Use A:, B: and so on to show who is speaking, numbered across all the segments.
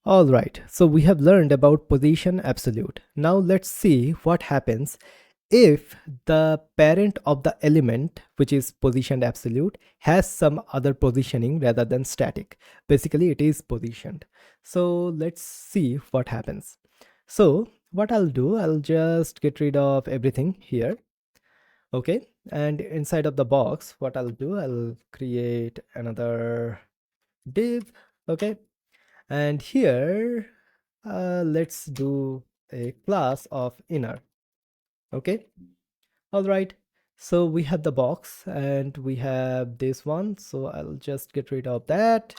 A: Alright, so we have learned about position absolute. Now let's see what happens if the parent of the element, which is positioned absolute, has some other positioning rather than static. Basically it is positioned. So let's see what happens. So what I'll do, I'll just get rid of everything here. Okay, and inside of the box, what I'll do, I'll create another div. Okay, and here let's do a class of inner. Okay, all right, so we have the box and we have this one, so I'll just get rid of that,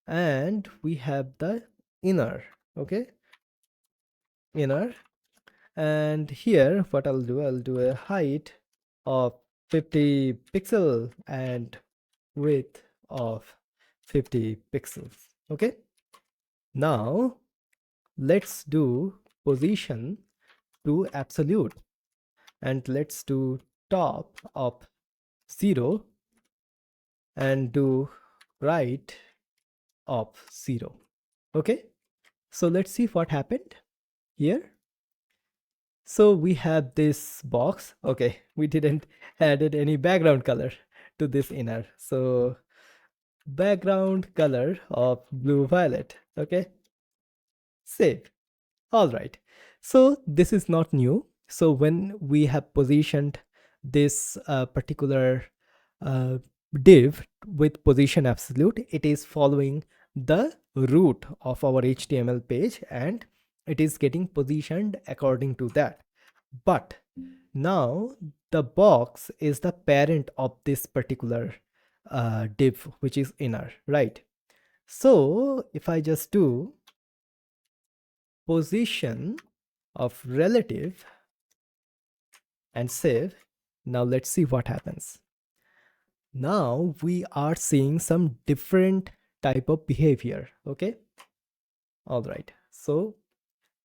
A: and we have the inner. Okay, inner, and here what I'll do, I'll do a height of 50 pixel and width of 50 pixels. Okay, now let's do position to absolute, and let's do top of 0 and do right of 0. Okay, so let's see what happened here. So we have this box. Okay, we didn't added any background color to this inner, so background color of blue violet. Okay, save. All right, so this is not new. So when we have positioned this particular uh, div with position absolute, it is following the root of our HTML page and it is getting positioned according to that. But now the box is the parent of this particular div, which is inner, right? So if I just do position of relative and save, now let's see what happens. Now we are seeing some different type of behavior. Okay, all right, so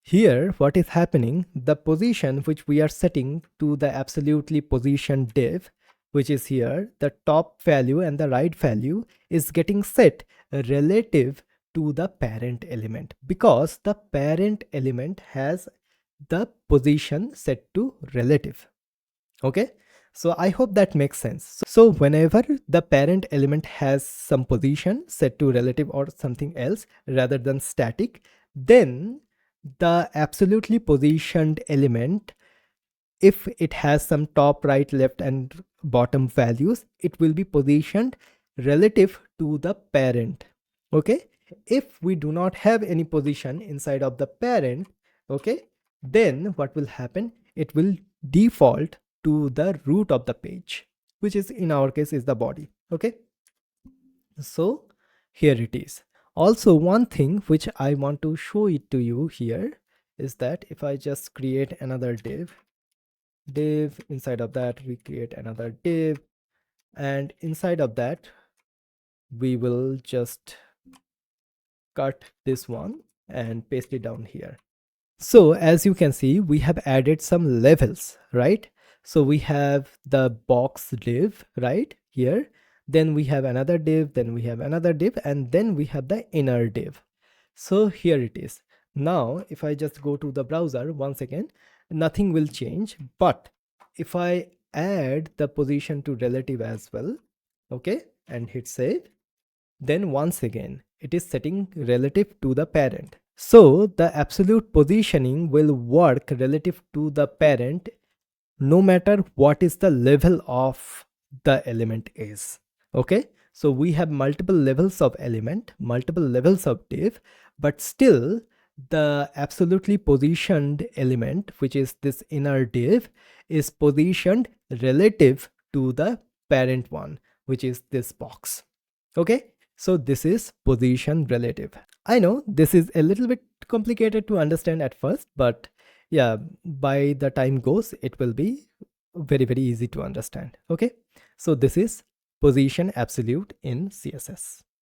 A: here what is happening, the position which we are setting to the absolutely positioned div, which is here, the top value and the right value is getting set relative to the parent element, because the parent element has the position set to relative. Okay, so I hope that makes sense. So whenever the parent element has some position set to relative or something else rather than static, then the absolutely positioned element, if it has some top, right, left and bottom values, it will be positioned relative to the parent. Okay, if we do not have any position inside of the parent, okay, then what will happen, it will default to the root of the page, which is in our case is the body. Okay, so here it is. Also, one thing which I want to show it to you here is that if I just create another div, inside of that we create another div, and inside of that we will just cut this one and paste it down here. So as you can see, we have added some levels, right? So we have the box div right here, then we have another div, then we have another div, and then we have the inner div. So here it is. Now if I just go to the browser once again, nothing will change, but if I add the position to relative as well, okay, and hit save, then once again it is setting relative to the parent. So the absolute positioning will work relative to the parent no matter what is the level of the element is. Okay, so we have multiple levels of element, multiple levels of div, but still the absolutely positioned element, which is this inner div, is positioned relative to the parent one, which is this box. Okay, so this is position relative. I know this is a little bit complicated to understand at first, but yeah, by the time goes, it will be very easy to understand. Okay, so this is position absolute in CSS.